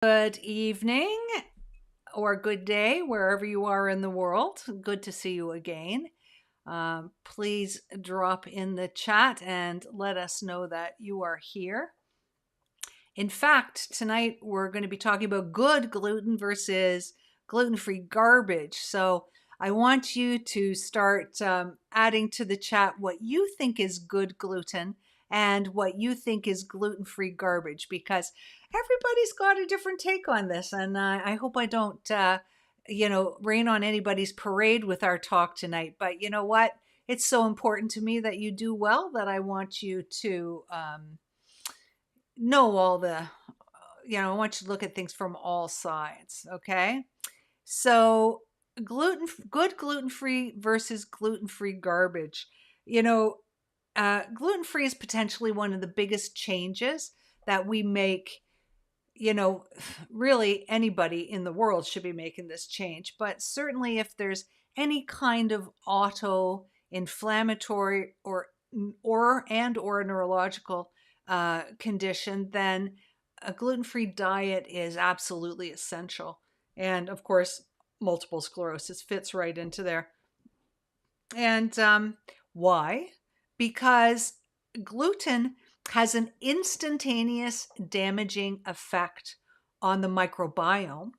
Good evening or good day, wherever you are in the world. Good to see you again. Please drop in the chat and let us know that you are here. In fact, tonight we're going to be talking about good gluten versus gluten-free garbage. So I want you to start adding to the chat what you think is good gluten and what you think is gluten-free garbage, because everybody's got a different take on this. And I hope I don't, rain on anybody's parade with our talk tonight. But you know what? It's so important to me that you do well that I want you to know all the I want you to look at things from all sides. Okay. So good gluten-free versus gluten-free garbage. You know, Gluten-free is potentially one of the biggest changes that we make. Really anybody in the world should be making this change. But certainly if there's any kind of auto-inflammatory or neurological condition, then a gluten-free diet is absolutely essential. And of course, multiple sclerosis fits right into there. And why? Because gluten has an instantaneous damaging effect on the microbiome.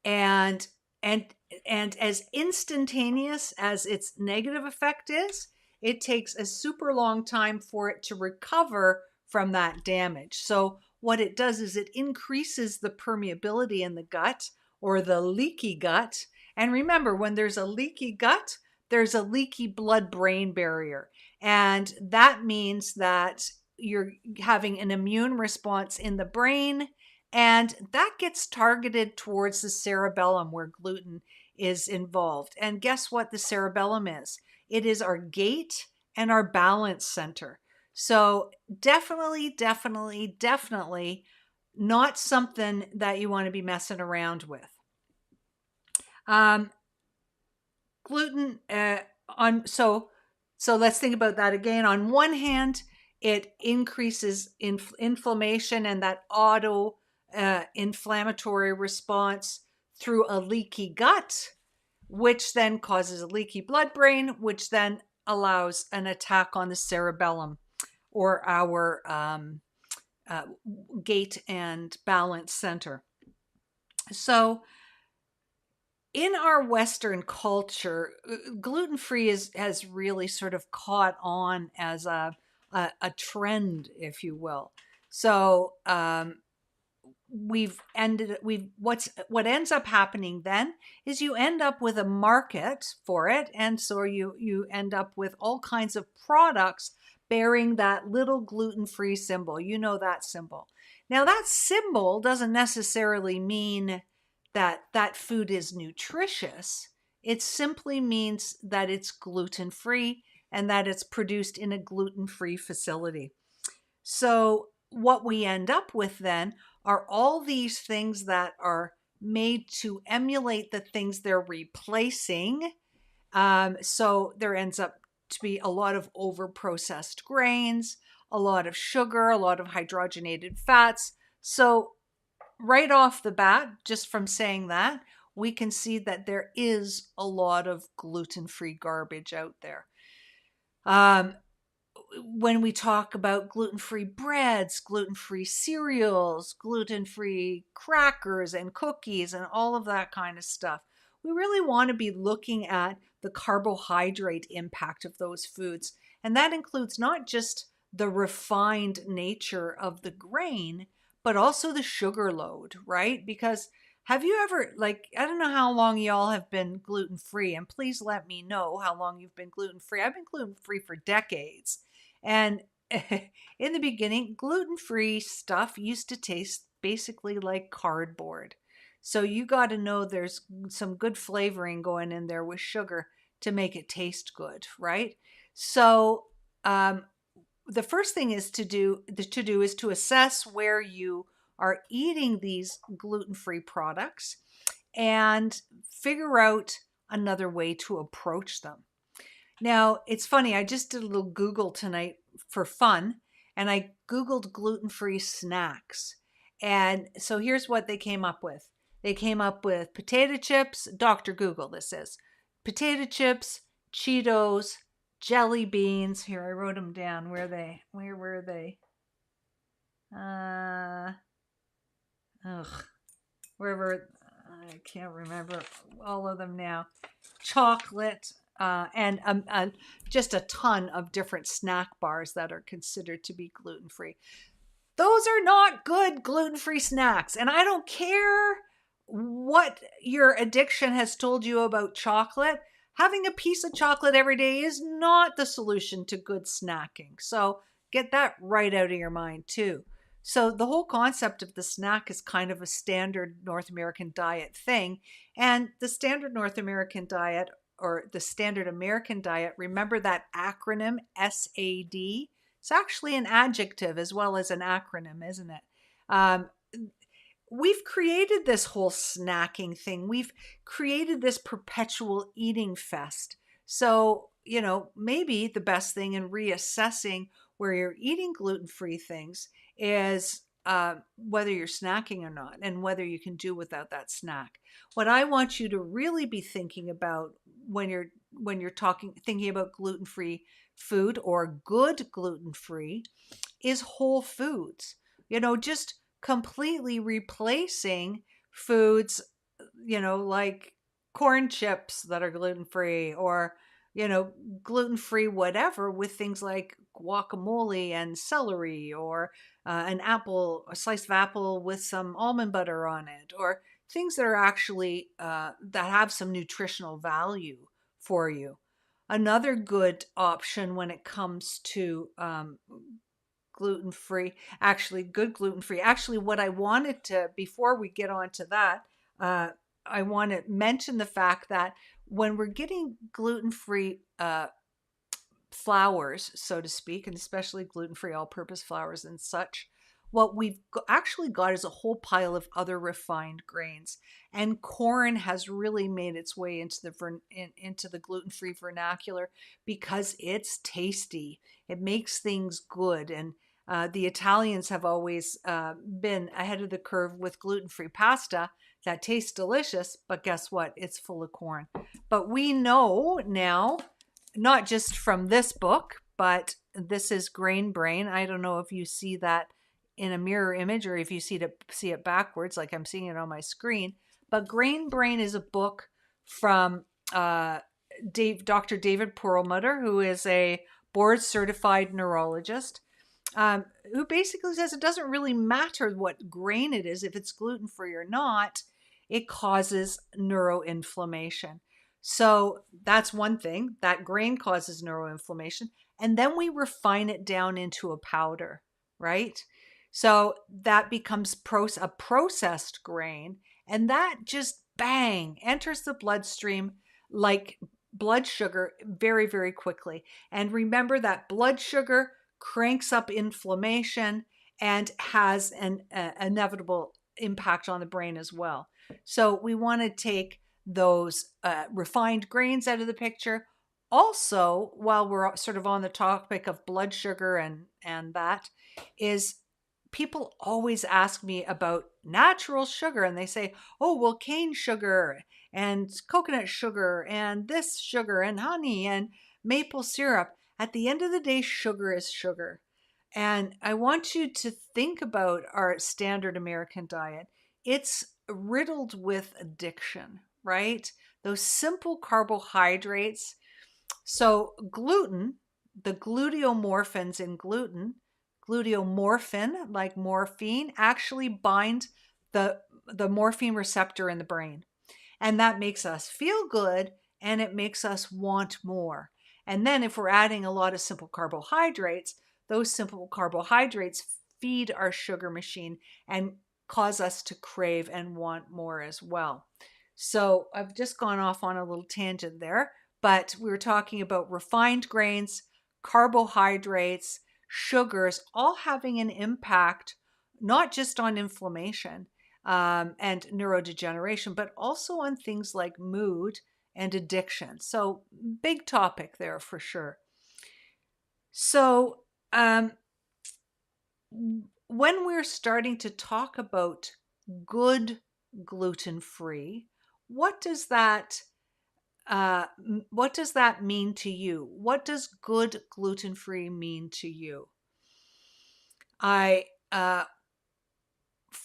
And and and as instantaneous as its negative effect is, it takes a super long time for it to recover from that damage. So what it does is it increases the permeability in the gut, or the leaky gut. And remember, when there's a leaky gut, there's a leaky blood-brain barrier. And that means that you're having an immune response in the brain, and that gets targeted towards the cerebellum where gluten is involved. And guess what the cerebellum is? It is our gait and our balance center. So definitely not something that you want to be messing around with. Um, gluten on so let's think about that again. On one hand, it increases inflammation and that auto inflammatory response through a leaky gut, which then causes a leaky blood brain, which then allows an attack on the cerebellum, or our uh, gait and balance center. So in our Western culture, gluten-free has really sort of caught on as a trend, if you will. So what ends up happening then is you end up with a market for it, and so you end up with all kinds of products bearing that little gluten-free symbol. You know that symbol. Now that symbol doesn't necessarily mean that that food is nutritious. It simply means that it's gluten-free and that it's produced in a gluten-free facility. So what we end up with then are all these things that are made to emulate the things they're replacing. So there ends up to be a lot of over-processed grains, a lot of sugar, a lot of hydrogenated fats. So right off the bat, just from saying that, we can see that there is a lot of gluten-free garbage out there. When we talk about gluten-free breads, gluten-free cereals, gluten-free crackers and cookies and all of that kind of stuff, we really want to be looking at the carbohydrate impact of those foods. And that includes not just the refined nature of the grain, but also the sugar load, right? Because have you ever, I don't know how long y'all have been gluten-free, and please let me know how long you've been gluten-free. I've been gluten-free for decades. And in the beginning, gluten-free stuff used to taste basically like cardboard. So you got to know there's some good flavoring going in there with sugar to make it taste good, right? So the first thing is to do is to assess where you are eating these gluten-free products and figure out another way to approach them. Now, it's funny, I just did a little Google tonight for fun, and I Googled gluten-free snacks. And so here's what they came up with. They came up with potato chips, Dr. Google this is, potato chips, Cheetos, jelly beans. Here, I wrote them down. Where were they? Ugh, wherever, I can't remember all of them now. Chocolate, and just a ton of different snack bars that are considered to be gluten-free. Those are not good gluten-free snacks. And I don't care what your addiction has told you about chocolate. Having a piece of chocolate every day is not the solution to good snacking. So get that right out of your mind too. So the whole concept of the snack is kind of a standard North American diet thing. And the standard North American diet, or the standard American diet, remember that acronym SAD? It's actually an adjective as well as an acronym, isn't it? Um, we've created this whole snacking thing. We've created this perpetual eating fest. So, maybe the best thing in reassessing where you're eating gluten-free things is whether you're snacking or not, and whether you can do without that snack. What I want you to really be thinking about when you're thinking about gluten-free food or good gluten-free is whole foods. Just completely replacing foods, like corn chips that are gluten-free, or, gluten-free whatever, with things like guacamole and celery, or a slice of apple with some almond butter on it, or things that are actually that have some nutritional value for you. Another good option when it comes to gluten-free, actually good gluten-free. Actually, what I wanted to, before we get on to that, I want to mention the fact that when we're getting gluten-free flours, so to speak, and especially gluten-free all-purpose flours and such, what we've actually got is a whole pile of other refined grains. And corn has really made its way into the gluten-free vernacular because it's tasty. It makes things good. And the Italians have always been ahead of the curve with gluten-free pasta that tastes delicious, but guess what? It's full of corn. But we know now, not just from this book, but this is Grain Brain. I don't know if you see that in a mirror image or if you see it backwards, like I'm seeing it on my screen. But Grain Brain is a book from Dr. David Perlmutter, who is a board certified neurologist, who basically says it doesn't really matter what grain it is, if it's gluten-free or not, it causes neuroinflammation. So that's one thing, that grain causes neuroinflammation. And then we refine it down into a powder, right? So that becomes a processed grain, and that just bang enters the bloodstream like blood sugar very, very quickly. And remember that blood sugar cranks up inflammation and has an inevitable impact on the brain as well. So we want to take those refined grains out of the picture. Also, while we're sort of on the topic of blood sugar and that, is people always ask me about natural sugar, and they say, oh, well, cane sugar and coconut sugar and this sugar and honey and maple syrup. At the end of the day, sugar is sugar. And I want you to think about our standard American diet. It's riddled with addiction, right? Those simple carbohydrates. So gluten, the gluteomorphins in gluten, gluteomorphin, like morphine, actually bind the morphine receptor in the brain. And that makes us feel good, and it makes us want more. And then if we're adding a lot of simple carbohydrates, those simple carbohydrates feed our sugar machine and cause us to crave and want more as well. So I've just gone off on a little tangent there, but we were talking about refined grains, carbohydrates, sugars, all having an impact not just on inflammation and neurodegeneration, but also on things like mood and addiction. So big topic there for sure. So when we're starting to talk about good gluten-free, what does that what does that mean to you? What does good gluten-free mean to you? I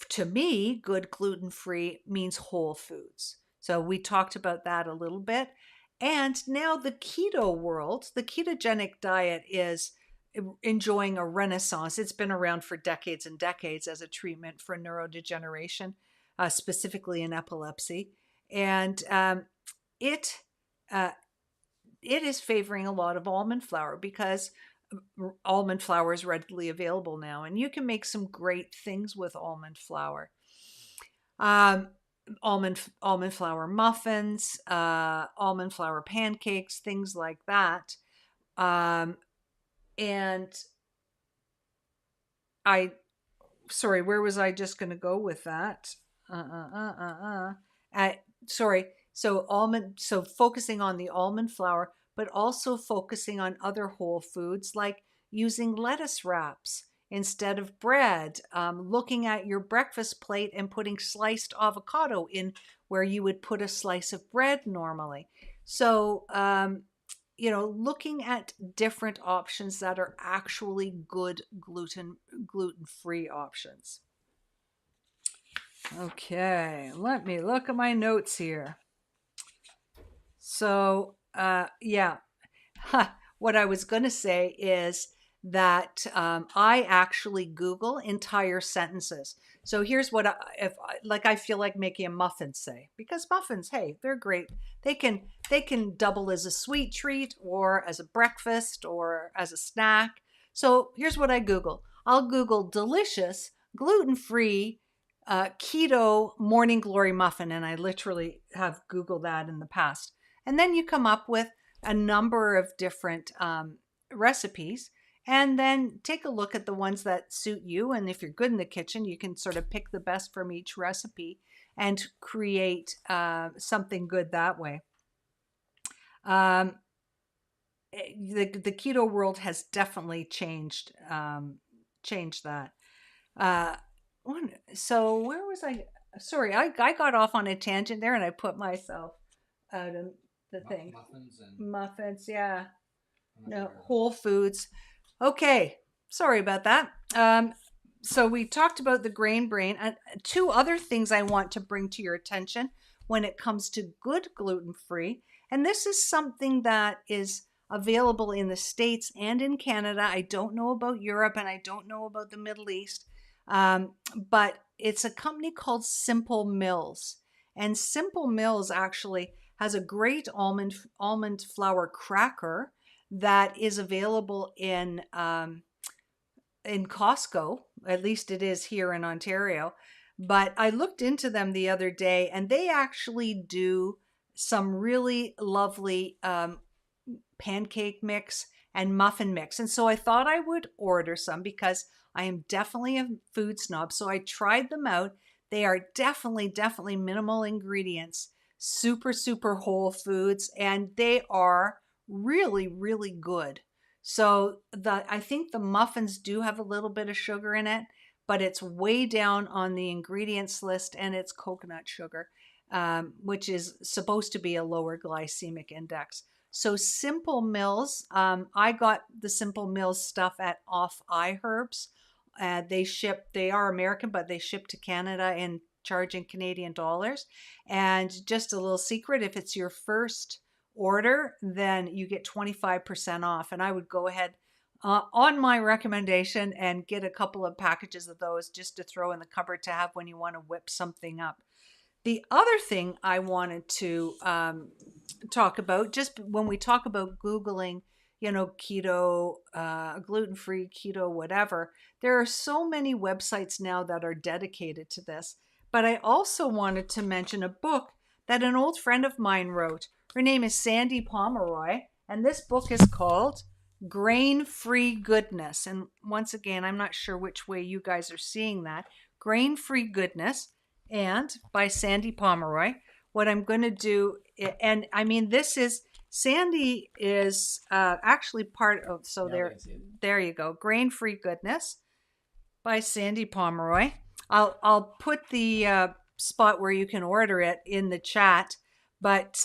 to me, good gluten-free means whole foods. So we talked about that a little bit. And now the keto world, the ketogenic diet is enjoying a renaissance. It's been around for decades and decades as a treatment for neurodegeneration, specifically in epilepsy. And it uh, it is favoring a lot of almond flour because almond flour is readily available now, and you can make some great things with almond flour. Um, almond flour muffins, almond flour pancakes, things like that. Um, and I sorry, where was I just going to go with that? Uh, sorry. So focusing on the almond flour, but also focusing on other whole foods like using lettuce wraps instead of bread, looking at your breakfast plate and putting sliced avocado in where you would put a slice of bread normally. So, looking at different options that are actually good gluten-free options. Okay, let me look at my notes here. So, yeah, what I was going to say is that I actually Google entire sentences. So here's what I feel like making a muffin say, because muffins, hey, they're great. They can double as a sweet treat or as a breakfast or as a snack. So here's what I Google. I'll Google delicious gluten-free keto morning glory muffin, and I literally have Googled that in the past. And then you come up with a number of different recipes, and then take a look at the ones that suit you. And if you're good in the kitchen, you can sort of pick the best from each recipe and create something good that way. The keto world has definitely changed that. Uh, so where was I? Sorry, I got off on a tangent there, and I put myself out of the thing. Muffins, yeah. No, Whole Foods. Okay, sorry about that. So we talked about the grain brain. Two other things I want to bring to your attention when it comes to good gluten-free, and this is something that is available in the States and in Canada. I don't know about Europe, and I don't know about the Middle East, but it's a company called Simple Mills, and Simple Mills actually has a great almond flour cracker that is available in Costco. At least it is here in Ontario. But I looked into them the other day, and they actually do some really lovely pancake mix and muffin mix. And so I thought I would order some because I am definitely a food snob. So I tried them out. They are definitely minimal ingredients, super, super whole foods, and they are really good. So I think the muffins do have a little bit of sugar in it, but it's way down on the ingredients list, and it's coconut sugar, which is supposed to be a lower glycemic index. So Simple Mills, I got the Simple Mills stuff at Off iHerbs. They are American, but they ship to Canada and charge in Canadian dollars. And just a little secret, if it's your first order, then you get 25% off. And I would go ahead on my recommendation and get a couple of packages of those just to throw in the cupboard to have when you want to whip something up. The other thing I wanted to talk about, just when we talk about Googling, keto, gluten-free, keto, whatever, there are so many websites now that are dedicated to this. But I also wanted to mention a book that an old friend of mine wrote. Her name is Sandy Pomeroy, and this book is called Grain-Free Goodness. And once again, I'm not sure which way you guys are seeing that. Grain-Free Goodness, and by Sandy Pomeroy. What I'm going to do, and I mean, Sandy is actually part of, so there you go, Grain-Free Goodness. by Sandy Pomeroy. I'll put the spot where you can order it in the chat. But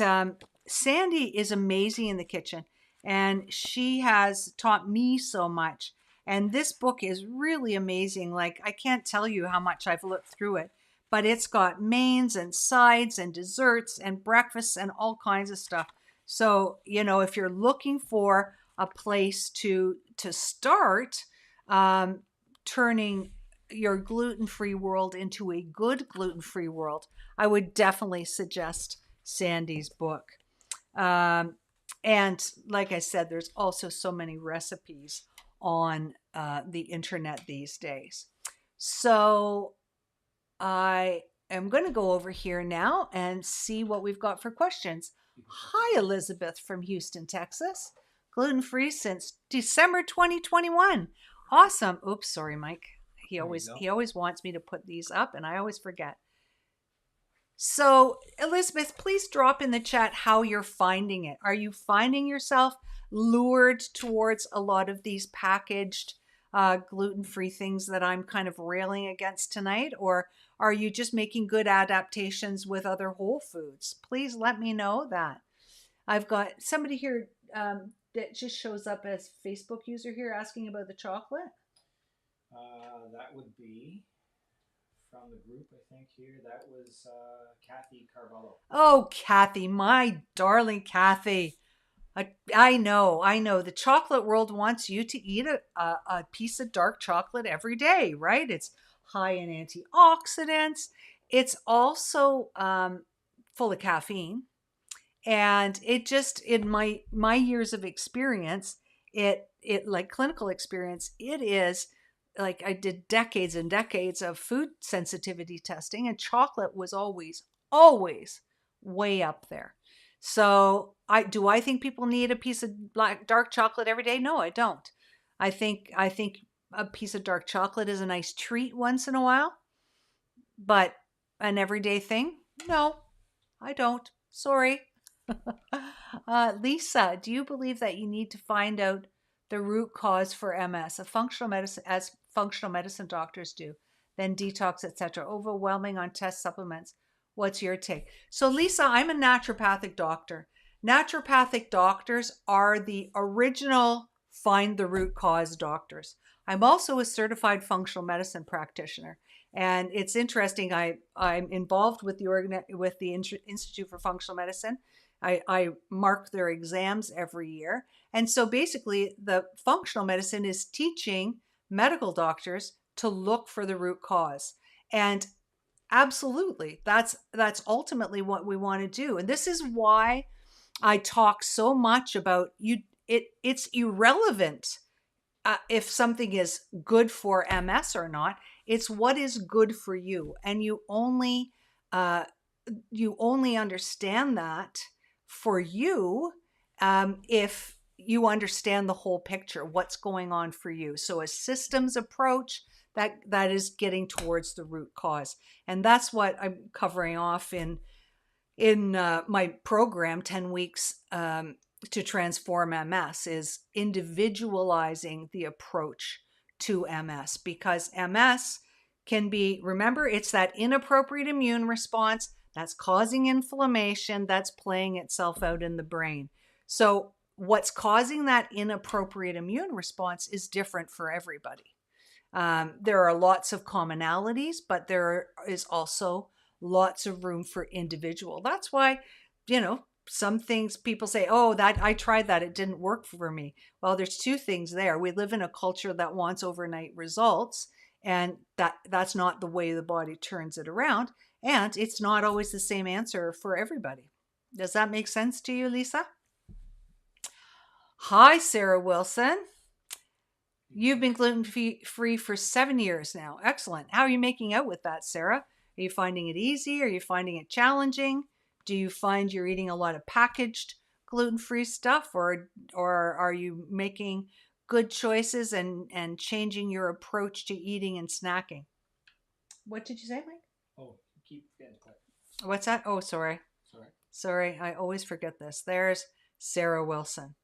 Sandy is amazing in the kitchen, and she has taught me so much. And this book is really amazing. Like, I can't tell you how much I've looked through it, but it's got mains and sides and desserts and breakfasts and all kinds of stuff. So, if you're looking for a place to start, um, turning your gluten-free world into a good gluten-free world, I would definitely suggest Sandy's book. And like I said, there's also so many recipes on the internet these days. So I am going to go over here now and see what we've got for questions. Hi, Elizabeth from Houston, Texas. Gluten-free since December 2021. Awesome. Oops, sorry, Mike. He always wants me to put these up, and I always forget. So, Elizabeth, please drop in the chat how you're finding it. Are you finding yourself lured towards a lot of these packaged gluten-free things that I'm kind of railing against tonight? Or are you just making good adaptations with other whole foods? Please let me know that. I've got somebody here that just shows up as Facebook user here asking about the chocolate. That would be from the group, I think here. That was Kathy Carvalho. Oh, Kathy, my darling Kathy. I know. The chocolate world wants you to eat a piece of dark chocolate every day, right? It's high in antioxidants. It's also full of caffeine. And it just, in my years of experience, it like clinical experience, it is like I did decades and decades of food sensitivity testing, and chocolate was always way up there. So I think people need a piece of dark chocolate every day? No, I don't. I think a piece of dark chocolate is a nice treat once in a while, but an everyday thing? No, I don't. Sorry. Lisa, do you believe that you need to find out the root cause for MS, as functional medicine doctors do, then detox, etc.? Overwhelming on test supplements. What's your take? So, Lisa, I'm a naturopathic doctor. Naturopathic doctors are the original find the root cause doctors. I'm also a certified functional medicine practitioner. And it's interesting. I'm involved with the Institute for Functional Medicine. I mark their exams every year. And so basically, the functional medicine is teaching medical doctors to look for the root cause. And absolutely, that's ultimately what we want to do. And this is why I talk so much about you. It's irrelevant if something is good for MS or not. It's what is good for you, and uh, you only understand that for you if you understand the whole picture, what's going on for you. So a systems approach that is getting towards the root cause, and that's what I'm covering off in my program, 10 weeks to transform MS, is individualizing the approach to MS, because MS can be, remember, it's that inappropriate immune response that's causing inflammation that's playing itself out in the brain. So what's causing that inappropriate immune response is different for everybody. There are lots of commonalities, but there is also lots of room for individual. That's why, some things people say, oh, that I tried that, it didn't work for me. Well, there's two things there. We live in a culture that wants overnight results, and that's not the way the body turns it around. And it's not always the same answer for everybody. Does that make sense to you, Lisa? Hi, Sarah Wilson. You've been gluten-free for 7 years now. Excellent. How are you making out with that, Sarah? Are you finding it easy? Are you finding it challenging? Do you find you're eating a lot of packaged gluten-free stuff, or are you making good choices and changing your approach to eating and snacking? What did you say, Mike? Oh, keep getting quiet. What's that? Oh, sorry. Sorry, I always forget this. There's Sarah Wilson.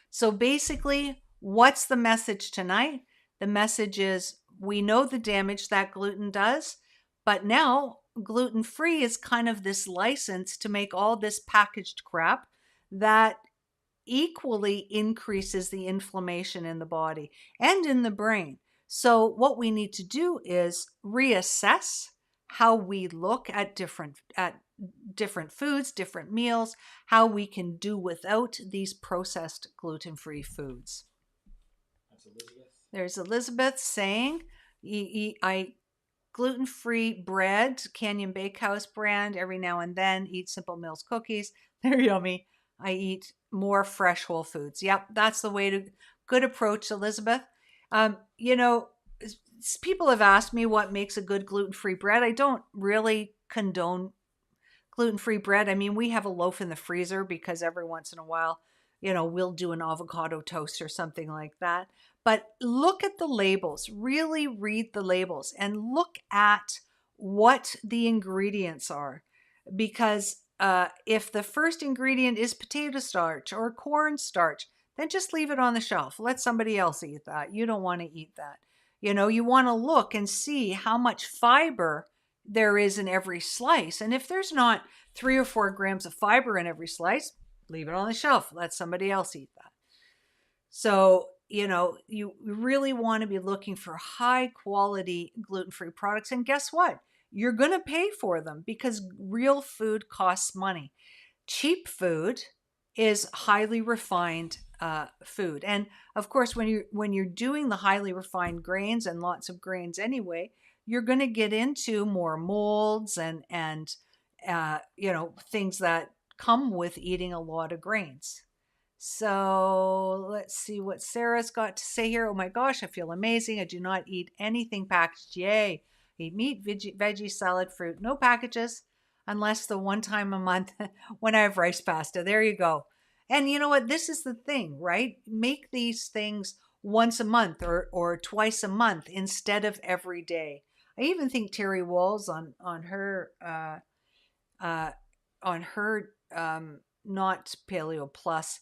So basically, what's the message tonight? The message is we know the damage that gluten does, but now gluten-free is kind of this license to make all this packaged crap that equally increases the inflammation in the body and in the brain. So what we need to do is reassess how we look at different foods, different meals, how we can do without these processed gluten-free foods. That's Elizabeth. There's Elizabeth saying, I gluten-free bread, Canyon Bakehouse brand, every now and then, eat Simple Mills cookies. They're yummy. I eat more fresh whole foods. Yep, that's the way to, good approach, Elizabeth. You know, people have asked me what makes a good gluten-free bread. I don't really condone gluten-free bread. I mean, we have a loaf in the freezer because every once in a while, we'll do an avocado toast or something like that. But look at the labels, really read the labels and look at what the ingredients are. Because if the first ingredient is potato starch or corn starch, then just leave it on the shelf. Let somebody else eat that. You don't want to eat that. You want to look and see how much fiber there is in every slice. And if there's not 3 or 4 grams of fiber in every slice, leave it on the shelf. Let somebody else eat that. So, you really want to be looking for high quality gluten-free products. And guess what? You're going to pay for them because real food costs money. Cheap food is highly refined food. And of course, when you're doing the highly refined grains and lots of grains anyway, you're going to get into more molds and things that come with eating a lot of grains. So let's see what Sarah's got to say here. Oh my gosh, I feel amazing. I do not eat anything packaged. Yay. I eat meat, veggie, salad, fruit, no packages, unless the one time a month when I have rice pasta. There you go. And you know what? This is the thing, right? Make these things once a month or twice a month instead of every day. I even think Terry Walls on her uh, not Paleo Plus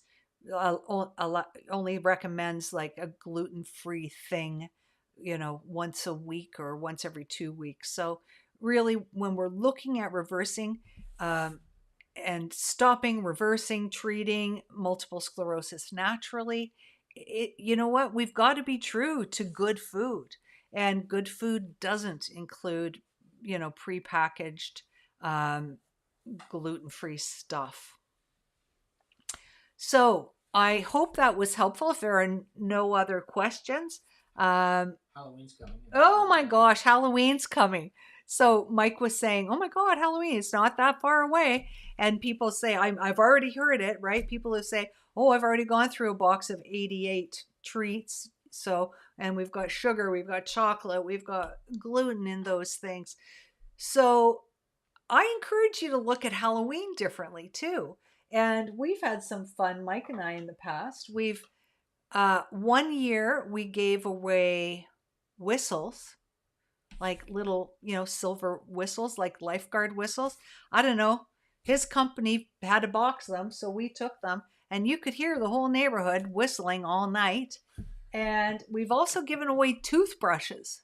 only recommends like a gluten-free thing, once a week or once every 2 weeks. So really, when we're looking at reversing and stopping, reversing, treating multiple sclerosis naturally, you know what? We've got to be true to good food. And good food doesn't include, prepackaged gluten-free stuff. So I hope that was helpful. If there are no other questions, Halloween's coming. oh my gosh, Halloween's coming. So Mike was saying, oh my God, Halloween, it's not that far away. And people say, I've already heard it, right? People who say, oh, I've already gone through a box of 88 treats. So, and we've got sugar, we've got chocolate, we've got gluten in those things. So I encourage you to look at Halloween differently too. And we've had some fun, Mike and I, in the past. We've, one year we gave away whistles, like little, silver whistles, like lifeguard whistles. I don't know. His company had a box of them, so we took them, and you could hear the whole neighborhood whistling all night. And we've also given away toothbrushes,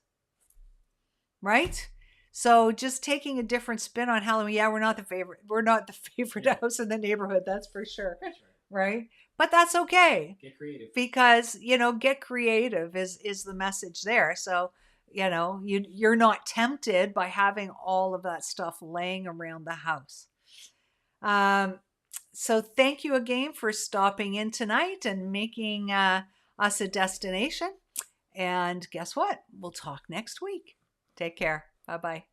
right? So just taking a different spin on Halloween. Yeah, we're not the favorite. We're not the favorite house in the neighborhood, that's for sure. That's right. But that's okay. Get creative. Because, get creative is the message there. So, you're not tempted by having all of that stuff laying around the house. So thank you again for stopping in tonight and making us a destination. And guess what? We'll talk next week. Take care. Bye-bye.